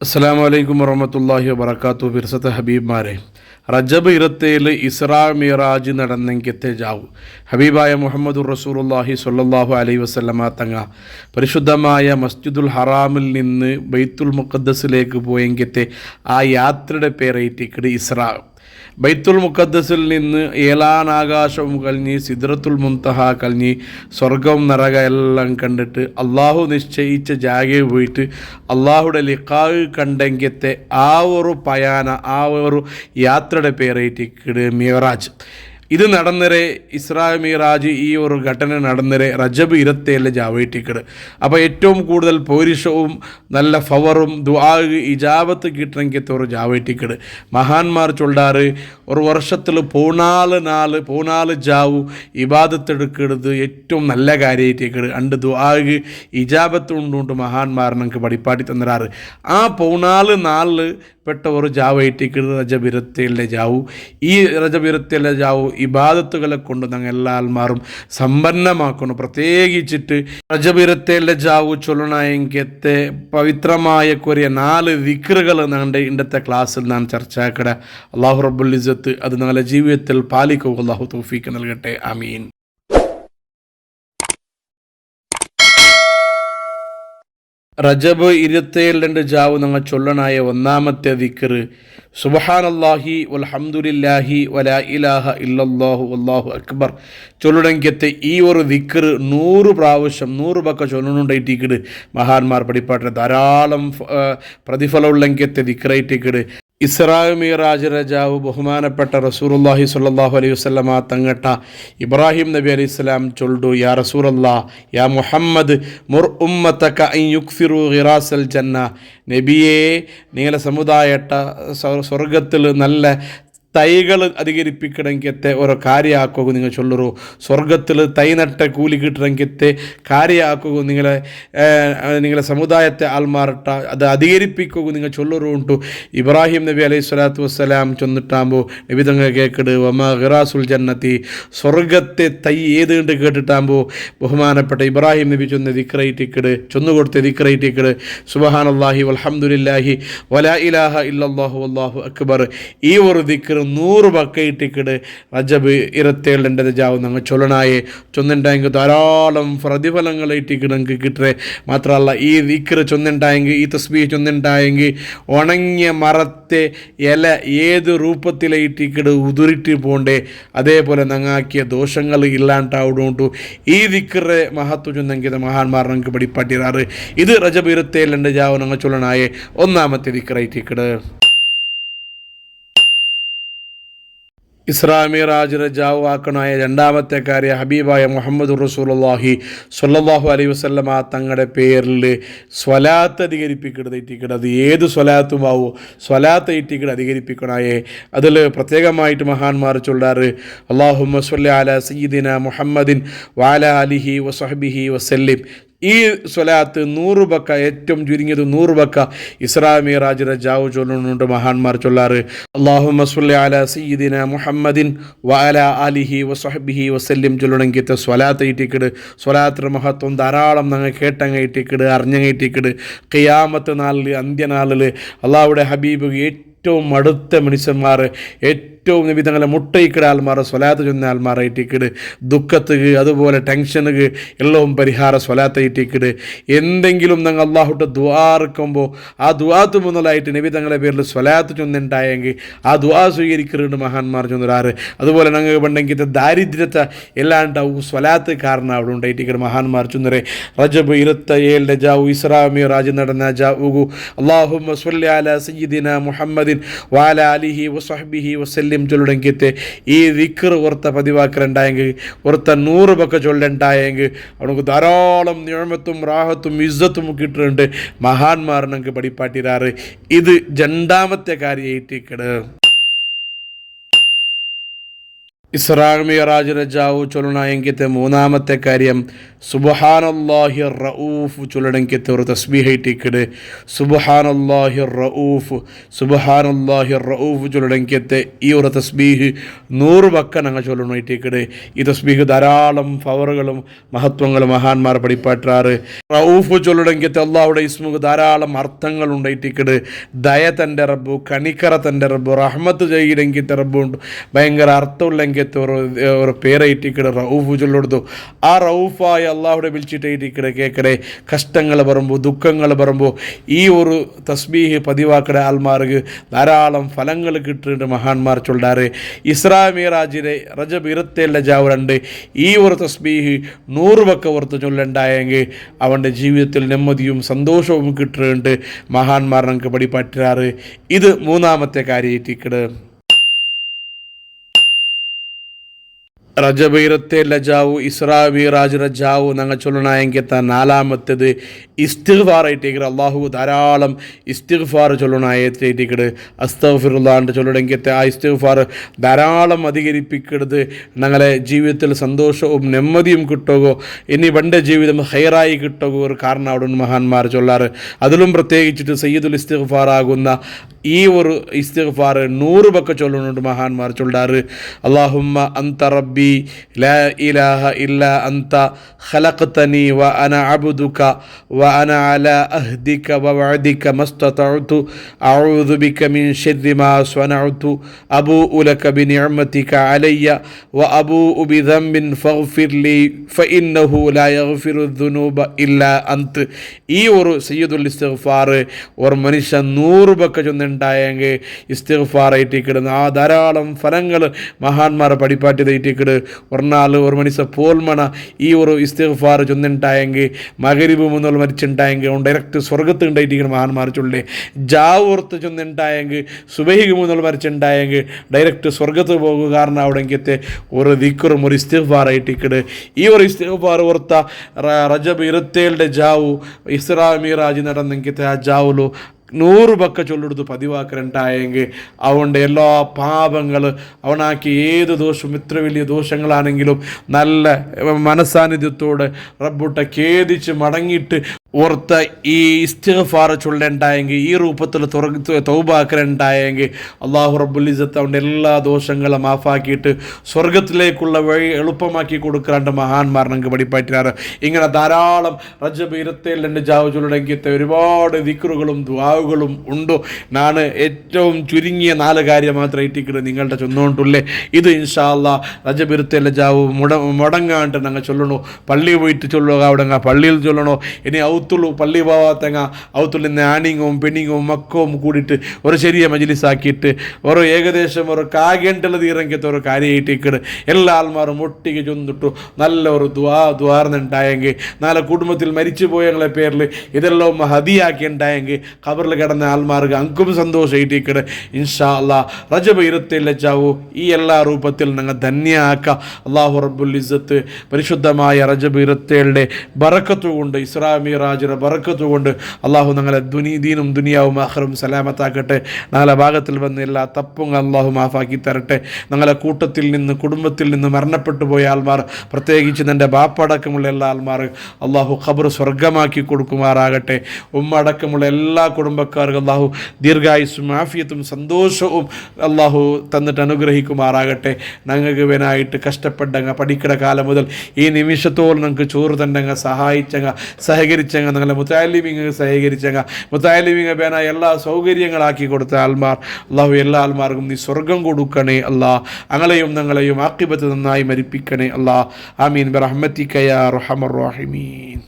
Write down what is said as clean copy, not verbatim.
അസ്സലാമു അലൈക്കും വറഹ്മത്തുള്ളാഹി വബറകാതുഹു. ബിർസത്തെ ഹബീബ്മാരെ, റജബ് 27 ഇസ്രാ മിറാജ് നടന്നെങ്കിത്തെ ജാവു ഹബീബായ മുഹമ്മദുർ റസൂലുള്ളാഹി സ്വല്ലല്ലാഹു അലൈഹി വസല്ലമ തങ്ങ പരിശുദ്ധമായ മസ്ജിദുൽ ഹറാമിൽ നിന്ന് ബൈത്തുൽ മുഖദ്ദസിലേക്ക് പോയെങ്കിത്തെ ആ യാത്രയുടെ പേരായിട്ട് ഇസ്രാ. ബൈത്തുൽ മുഖദ്ദസിൽ നിന്ന് ഏലാനാകാശവും കഴിഞ്ഞ് സിദ്റത്തുൽ മുൻതഹ കഴിഞ്ഞ് സ്വർഗവും നരക എല്ലാം കണ്ടിട്ട് അള്ളാഹു നിശ്ചയിച്ച ജാഗയിൽ പോയിട്ട് അള്ളാഹുടെ ലിഖാവ് കണ്ടെങ്കിത്തെ ആ ഒരു പയാന, ആ ഒരു യാത്രയുടെ പേരായിട്ട് മിറാജ്. ഇത് നടന്നരെ ഇസ്രാ മിറാജ്, ഈ ഒരു ഘടന നടന്നരെ റജബ് 27 ജാവയിട്ടിക്കട്. അപ്പോൾ ഏറ്റവും കൂടുതൽ പൗരുഷവും നല്ല ഫവറും ദുആ ഇജാബത്ത് കിട്ടണമെങ്കിൽ ഒരു ജാവയിട്ടിക്കട്. മഹാന്മാർ ചൊല്ലാറ്, ഒരു വർഷത്തിൽ 14 ജാവു ഇബാദത്തെടുക്കുന്നത് ഏറ്റവും നല്ല കാര്യമായിട്ടേക്കട്. അണ്ട് ദുആ ഇജാബത്ത് ഉണ്ടുകൊണ്ട് മഹാന്മാർ നമുക്ക് പഠിപ്പാട്ടി തന്നരാറ്. ആ 14 പെട്ട ഒരു ജാവയിട്ടിക്കട് റജബ് 27 ജാവു. ഈ റജബ് 27 ജാവു ഇബാദത്തുകളെ കൊണ്ട് ഞങ്ങൾ എല്ലാ ആൾമാരും സമ്പന്നമാക്കണം. പ്രത്യേകിച്ചിട്ട് റജബ് 27 ജാവു ചൊല്ലണമെങ്കിലത്തെ പവിത്രമായ കുറേ 4 ദിക്റുകൾ ഞങ്ങളുടെ ഇന്നത്തെ ക്ലാസ്സിൽ ഞാൻ ചർച്ചയാക്കട. അള്ളാഹു റബ്ബുൽ ഇസ്സത്ത് അത് ഞങ്ങളുടെ ജീവിതത്തിൽ പാലിക്കുക. അള്ളാഹു തൗഫീഖ് നൽകട്ടെ. ആമീൻ. റജബ് 27 ജാവു ഞങ്ങൾ ചൊല്ലനായ ഒന്നാമത്തെ ദിക്റ് സുബ്ഹാനല്ലാഹി വൽഹംദുലില്ലാഹി വലാ ഇലാഹ ഇല്ലല്ലാഹു വല്ലാഹു അക്ബർ ചൊല്ലണമെങ്കിലത്തെ ഈ ഒരു ദിക്റ് 100 പ്രാവശ്യം 100 ബക്ക ചൊല്ലണുണ്ടായിട്ടിക്കട്. മഹാന്മാർ പഠിപ്പാട്ടെ ധാരാളം പ്രതിഫലമുള്ളെങ്കിലത്തെ ദിക്റായിട്ടിക്കട്. ഇസ്രാ മിറാജ് രജാവ് ബഹുമാനപ്പെട്ട റസൂലുള്ളാഹി സ്വല്ലല്ലാഹു അലൈഹി വസല്ലമ തങ്ങട്ട ഇബ്രാഹിം നബി അലൈഹി സ്വലാം ചൊല്ലു, യാ റസൂലല്ലാ യാ മുഹമ്മദ് മുർ ഉമ്മതക അൻ യുക്സിറു ഗിറാസൽ ജന്ന. നബിയെ, നിങ്ങളുടെ സമുദായട്ട സ്വർഗത്തിൽ നല്ല തൈകൾ അധികരിപ്പിക്കണമെങ്കിലത്തെ ഓരോ കാര്യമാക്കുക നിങ്ങൾ ചൊല്ലറു. സ്വർഗത്തിൽ തൈ നട്ട കൂലി കിട്ടണമെങ്കിലത്തെ കാര്യമാക്കുക നിങ്ങളെ സമുദായത്തെ ആൾമാർട്ട അത് അധികരിപ്പിക്കുക നിങ്ങൾ ചൊല്ലറു ഉണ്ടു. ഇബ്രാഹിം നബി അലൈഹി സ്വലാത്തു വസ്സലാം ചൊന്നിട്ടാകുമ്പോൾ നബി തങ്ങൾ കേൾക്കട് വമാ ഖിറാസുൽ ജന്നത്തി, സ്വർഗത്തെ തൈ ഏതുകൊണ്ട് കേട്ടിട്ടാകുമ്പോൾ ബഹുമാനപ്പെട്ട ഇബ്രാഹിം നബി ചൊന്ന ദിക്റായിട്ടിക്കട് ചൊന്നുകൊടുത്ത ദിക്റായിട്ടിക്കട് സുബ്ഹാനല്ലാഹി വൽഹംദുലില്ലാഹി വലാ ഇലാഹ ഇല്ലല്ലാഹു വല്ലാഹു അക്ബർ. ഈ ഒരു ദിക്ർ 100 ബക്കയിട്ടിക്കട് റജബ് 27 ജാവും ഞങ്ങൾ ചൊല്ലനായെ ചൊന്നുണ്ടായെങ്കിൽ ധാരാളം പ്രതിഫലങ്ങളായിട്ടിക്കട് ഞങ്ങൾക്ക് കിട്ടേ. മാത്രമല്ല ഈ ദിക്ർ ചൊന്നുണ്ടായെങ്കിൽ, ഈ തസ്ബീഹ് ചൊന്നുണ്ടായെങ്കിൽ ഉണങ്ങിയ മരത്തെ ഇല ഏത് രൂപത്തിലായിട്ടിക്കട് ഉതിരിട്ട് പോണ്ടേ, അതേപോലെ ഞങ്ങാക്കിയ ദോഷങ്ങൾ ഇല്ലാണ്ടാവുകൊണ്ടു ഈ ദിക്റെ മഹത്വം ചൊന്നെങ്കിൽ മഹാന്മാർ ഞങ്ങൾക്ക് പഠിപ്പാട്ടിറാറ്. ഇത് റജബ് 27 ജാവും ഞങ്ങൾ ചൊല്ലനായെ ഒന്നാമത്തെ ദിക്റായിട്ടിക്കട്. ഇസ്രാ മിറാജ് രജാവു ആക്കണായ രണ്ടാമത്തെ കാര്യം ഹബീബായ മുഹമ്മദുർ റസൂലുള്ളാഹി സ്വല്ലല്ലാഹു അലൈഹി വസല്ലമ തങ്ങളുടെ പേരിൽ സ്വലാത്ത് അധികരിപ്പിക്കരുത്. അത് ഏത് സ്വലാത്തുമാവോ സ്വലാത്ത് ഇട്ടിക്കട് അധികരിപ്പിക്കണായേ. അതിൽ പ്രത്യേകമായിട്ട് മഹാന്മാർ ചൊല്ലാറ്, അല്ലാഹുമ്മ സ്വല്ലി അലാ സയ്യിദിന മുഹമ്മദിൻ വഅലാ ആലിഹി വസഹ്ബിഹി വസല്ലിം. ഈ സ്വലാത്ത് 100 ബക്ക, ഏറ്റവും ചുരുങ്ങിയത് 100 ബക്ക ഇസ്രാ മിറാജ് രജാവു ചൊല്ലുന്നുണ്ട്. മഹാന്മാർ ചൊല്ലാറ്, അല്ലാഹുമ്മ സ്വല്ലി അലാ സയ്യിദിന മുഹമ്മദിൻ വഅലാ ആലിഹി വസഹ്ബിഹി വസല്ലിം ചൊല്ലണമെങ്കിൽ സ്വലാത്ത് ഇട്ടിക്കട്. സ്വലാത്തിൻ്റെ മഹത്വം ധാരാളം ഞങ്ങൾ കേട്ടങ്ങയിട്ടിക്കട്, അറിഞ്ഞങ്ങയിട്ടിക്കട്. ഖിയാമത്ത് നാളിൽ, അന്ത്യനാളിൽ അള്ളാഹുടെ ഹബീബ് ഏറ്റവും അടുത്ത മനുഷ്യന്മാർ, ഏറ്റവും നബി തങ്ങളെ മുട്ടയിക്കട ആൾമാർ സ്വലാത്ത് ചൊന്ന ആൾമാറായിട്ടിക്കട്. ദുഃഖത്തുക്ക് അതുപോലെ ടെൻഷനുക്ക് എല്ലാം പരിഹാര സ്വലാത്തായിട്ടിക്കട്. എന്തെങ്കിലും ഞങ്ങൾ അള്ളാഹുട്ട് ദുആ ഇറക്കുമ്പോൾ ആ ദുആത്ത് മുതലായിട്ട് നബി തങ്ങളെ പേരിൽ സ്വലാത്ത് ചൊന്നുണ്ടായെങ്കിൽ ആ ദുആ സ്വീകരിക്കുന്നുണ്ട് മഹാന്മാർ ചൊന്നൊരാറ്. അതുപോലെ ഞങ്ങൾ പണ്ടെങ്കിൽ ദാരിദ്ര്യത്തെ എല്ലാണ്ടാവും സ്വലാത്ത് കാരണം അവിടെ ഉണ്ടായിട്ടിക്കട്. മഹാന്മാർ ചൊന്നരെ റജബ് 27 ജാവു ഇസ്രാ മിറാജ് നടന്ന ജാവു അല്ലാഹുമ്മ സ്വല്ലി അലാ സയ്യിദിന മുഹമ്മദിൻ വഅലാ ആലിഹി വസഹ്ബിഹി വസല്ലിം ചൊല്ലണമെങ്കിൽ ഈ ദിക്ർ ഓർത്ത പതിവാക്കലുണ്ടായെങ്കിൽ, ഓർത്ത 100 ബക്ക ചൊല്ലുണ്ടായെങ്കിൽ അവർക്ക് ധാരാളം നിഅമത്തും റാഹത്തും ഇസ്സത്തും കിട്ടുന്നുണ്ട്. മഹാന്മാർ ഞങ്ങൾക്ക് പഠിപ്പാട്ടിരാറ്. ഇത് രണ്ടാമത്തെ കാര്യമായിട്ടിക്കട്. ഇസ്രാ മിഅ്റാജ് രജാവു ചൊല്ലണമെങ്കിൽ മൂന്നാമത്തെ കാര്യം സുബ്ഹാനല്ലാഹി റഊഫ് ചൊല്ലണമെങ്കിൽ ഒരു തസ്ബീഹ് ഇട്ടിക്കട്. സുബ്ഹാനല്ലാഹി റഊഫ്, സുബ്ഹാനല്ലാഹി റഊഫ് ചൊല്ലണമെങ്കിൽ ഈ ഒരു തസ്ബീഹ് 100 വക്ക ഞങ്ങൾ ചൊല്ലണം ഇട്ടിക്കട്. ഈ തസ്ബീഹ് ധാരാളം പവറുകളും മഹത്വങ്ങളും മഹാന്മാർ പഠിപ്പാറ്റാറ്. റഊഫ് ചൊല്ലണമെങ്കിൽ അള്ളാഹുടെ ഇസ്മുക്ക് ധാരാളം അർത്ഥങ്ങൾ ഉണ്ടായിട്ടിക്കട്. ദയ തൻ്റെ റബ്ബു, കണിക്കറ തൻ്റെ റബ്ബു, റഹ്മത്ത് ചെയ്യില്ലെങ്കിൽ റബ്ബുണ്ട്, ഭയങ്കര അർത്ഥമുള്ളെങ്കിൽ ഒരു പേരയിട്ടിക്കടെ റഊഫ് ചൊല്ലൊടുത്തു. ആ റഊഫായ അള്ളാഹുടെ വിളിച്ചിട്ടേറ്റിക്കടെ കേൾക്കടെ. കഷ്ടങ്ങൾ പറയുമ്പോൾ, ദുഃഖങ്ങൾ പറയുമ്പോൾ ഈ ഒരു തസ്ബീഹ് പതിവാക്കടെ ആൾമാർക്ക് ധാരാളം ഫലങ്ങൾ കിട്ടുന്നുണ്ട് മഹാന്മാർ ചൊല്ലാറ്. ഇസ്രാ മിഅ്റാജിലെ റജബ് 27 ജാവുണ്ട് ഈ ഒരു തസ്ബീഹ് 100 വക്ക ഓർത്ത് ചൊല്ലണ്ടായെങ്കിൽ അവൻ്റെ ജീവിതത്തിൽ നെമ്മതിയും സന്തോഷവും കിട്ടുന്നുണ്ട് മഹാന്മാർ നമുക്ക് പഠിപ്പറ്റാറ്. ഇത് മൂന്നാമത്തെ കാര്യമായിട്ടിക്കട്. റജബ് 27 ജാവു, ഇസ്രാ മിഅ്റാജ് രജാവു ഞങ്ങൾ ചൊല്ലണമെങ്കിൽ നാലാമത്തേത് ഇസ്തിഗ്ഫാറായിട്ടേക്കട്. അള്ളാഹു ധാരാളം ഇസ്തിഗ്ഫാർ ചൊല്ലണായിട്ടേക്കട്. അസ്തഗ്ഫിറുല്ലാഹ് ചൊല്ലണമെങ്കിൽ ആ ഇസ്തിഗ്ഫാർ ധാരാളം അധികരിപ്പിക്കരുത്. ഞങ്ങളെ ജീവിതത്തിൽ സന്തോഷവും നെമ്മതിയും കിട്ടുകയോ ഇനി പണ്ട് ജീവിതം ഹൈറായി കിട്ടുകയോ ഒരു കാരണം അവിടെ മഹാന്മാർ ചൊല്ലാറ്. അതിലും പ്രത്യേകിച്ചിട്ട് സയ്യിദുൽ ഇസ്തിഗ്ഫാർ ആകുന്ന ഈ ഒരു ഇസ്തിഗ്ഫാർ 100 വക്ക ചൊല്ലുന്നുണ്ട് മഹാന്മാർ ചൊല്ലാറ്. അല്ലാഹുമ്മ അൻത റബ്ബി ലാ ഇലാഹ ഇല്ലാ അൻത ഖലഖ്തനി വ അന അബ്ദുക വ അന അലാ അഹ്ദിക വ വഅദിക മസ്തതഉതു അഊദു ബിക മിൻ ശർരി മാ സ്വനഉതു അബൂഉ ലക ബിനിഅമതിക അലയ്യ വ അബൂഉ ബിദംബിൻ ഫഗ്ഫിർ ലി ഫഇന്നഹു ലാ യഗ്ഫിറു ദുനൂബ ഇല്ലാ അൻത. ഈ ഒരു സയ്യിദുൽ ഇസ്തിഗ്ഫാർ ഒരു മനുഷ്യ 100 വക്ക ചൊന്നുണ്ടായെങ്കിൽ ഇസ്തിഗ്ഫാറായിട്ടിക്കിടുന്ന ആ ധാരാളം ഫലങ്ങൾ മഹാന്മാർ പഠിപ്പാറ്റി തെറ്റിക്കിട്. ഒരു മനുഷ്യ പോൽമണ ഈ ഒരു ഇസ്തിഗ്ഫാർ ചൊന്നുണ്ടായെങ്കിൽ മഗ്രിബ് മുതൽ മരിച്ചുണ്ടായെങ്കിൽ അവൻ ഡയറക്റ്റ് സ്വർഗത്ത് ഉണ്ടായിട്ടിരിക്കണം മഹാന്മാർ ചൊല്ലേ. ജാവൂർത്ത് ചൊന്നുണ്ടായെങ്കിൽ സുബഹിക്ക് മുതൽ മരിച്ചുണ്ടായെങ്കിൽ ഡയറക്റ്റ് സ്വർഗത്ത് പോകുക. കാരണം അവിടെങ്കിത്തെ ഒരു ദിക്റും ഒരു ഇസ്തിഗ്ഫാറായിട്ടിക്കിട്. ഈ ഒരു ഇസ്തിഗ്ഫാർ ഓർത്ത റജബ് 27 ജാവു ഇസ്രാ മിഅ്റാജ് നടന്നെങ്കിൽ ആ ജാവുലു 100 വക്ക ചൊല്ലെടുത്ത് പതിവാക്കലുണ്ടായെങ്കിൽ അവൻ്റെ എല്ലാ പാപങ്ങൾ അവനാക്കി ഏത് ദോഷവും എത്ര വലിയ ദോഷങ്ങളാണെങ്കിലും നല്ല മനസാന്നിധ്യത്തോടെ റബ്ബുട്ട ഖേദിച്ച് മടങ്ങിയിട്ട് ഓർത്ത ഈ ഇസ്തിഗ്ഫാർ ചൊല്ലണ്ടായെങ്കിൽ ഈ രൂപത്തിൽ തൗബാക്കലുണ്ടായെങ്കിൽ അള്ളാഹു റബ്ബുൽ ഇസ്സത്ത് അവൻ്റെ എല്ലാ ദോഷങ്ങളും മാഫാക്കിയിട്ട് സ്വർഗത്തിലേക്കുള്ള വഴി എളുപ്പമാക്കി കൊടുക്കാണ്ട് മഹാന്മാർ നമുക്ക് പഠിപ്പാറ്റാറ്. ഇങ്ങനെ ധാരാളം റജബ് 27 ജാവ് ചൊല്ലണമെങ്കിൽ ഒരുപാട് ദിക്റുകളും ദുആകളും ഉണ്ടോ. ഞാൻ ഏറ്റവും ചുരുങ്ങിയ 4 കാര്യം മാത്രം ഇട്ടിക്കിട്ട് നിങ്ങളുടെ ചൊന്നുകൊണ്ടുള്ളേ. ഇത് ഇൻഷാ അല്ലാഹ് റജബ് 27 ജാവ് മുടങ്ങാണ്ട് ഞങ്ങൾ ചൊല്ലണോ. പള്ളി പോയിട്ട് ചൊല്ലുക, അവിടെ പള്ളിയിൽ ചൊല്ലണോ. ഇനി ഔത്തുള്ളൂ പള്ളി പോവാത്തങ്ങ ഔത്തുള്ള ആണിങ്ങും പെണ്ണിങ്ങും മക്കവും കൂടിയിട്ട് ഒരു ചെറിയ മജ്ലിസാക്കിയിട്ട് ഒരു ഏകദേശം ഒരു കാകേണ്ടുള്ള തീരങ്കത്തെ ഒരു കാര്യമായിട്ടേക്കിട് എല്ലാ ആൾമാരും ഒട്ടിക്ക് ചൊന്നിട്ടു നല്ല ഒരു ദ്വാർന്നുണ്ടായെങ്കിൽ നാളെ കുടുംബത്തിൽ മരിച്ചു പോയങ്ങളെ പേരിൽ ഇതെല്ലാം ഹദിയാക്കി ഉണ്ടായെങ്കിൽ ഖബറിൽ കിടന്ന ആൾമാർക്ക് അങ്കും സന്തോഷമായിട്ടേക്കിട്. ഇൻഷാ അല്ലാഹ് റജബ് 27 ജാവു ഈ എല്ലാ രൂപത്തിൽ ഞങ്ങൾ ധന്യമാക്കാം. അല്ലാഹു റബ്ബുൽ ഇസ്സത്ത് പരിശുദ്ധമായ റജബ് 27 ബറക്കത്ത് കൊണ്ട് ഇസ്രാ മിഅ്റാജ് ബറക്കത്ത് കൊണ്ട് അള്ളാഹു ഞങ്ങളെ ദീനും ദുനിയാവും ആഖിറവും സലാമത്താക്കട്ടെ. നാളെ ഭാഗത്തിൽ വന്ന് എല്ലാ തപ്പും അള്ളാഹു മാഫാക്കി തരട്ടെ. ഞങ്ങളെ കൂട്ടത്തിൽ നിന്ന് കുടുംബത്തിൽ നിന്ന് മരണപ്പെട്ടു പോയ ആൾമാർ, പ്രത്യേകിച്ച് എൻ്റെ ബാപ്പടക്കമുള്ള എല്ലാ ആൾമാർ അള്ളാഹു ഖബർ സ്വർഗമാക്കി കൊടുക്കുമാറാകട്ടെ. ഉമ്മ അടക്കമുള്ള എല്ലാ കുടുംബക്കാർക്കും അള്ളാഹു ദീർഘായുസ്സും ആഫിയത്തും സന്തോഷവും അള്ളാഹു തന്നിട്ട് അനുഗ്രഹിക്കുമാറാകട്ടെ. ഞങ്ങൾക്ക് വേനായിട്ട് കഷ്ടപ്പെട്ടങ്ങ പഠിക്കണ കാലം മുതൽ ഈ നിമിഷത്തോളം ഞങ്ങൾക്ക് ചോറ് തന്നെങ്ങ സഹായിച്ചങ്ങ സഹകരിച്ചങ്ങ ഞങ്ങളെ മുത്താലിമിങ്ങ് സഹകരിച്ചങ്ങ മുത്താലിമിങ്ങ വേന എല്ലാ സൗകര്യങ്ങളാക്കി കൊടുത്ത ആൾമാർ അള്ളാഹു എല്ലാ ആൾമാർക്കും നീ സ്വർഗം കൊടുക്കണേ അല്ലാഹ്. ഞങ്ങളെയും ഞങ്ങളെയും ആഖിബത്ത് നന്നായി മരിപ്പിക്കണേ അല്ലാഹ്. ആമീൻ ബിറഹ്മതിക യാ അർഹമർ റഹീമീൻ.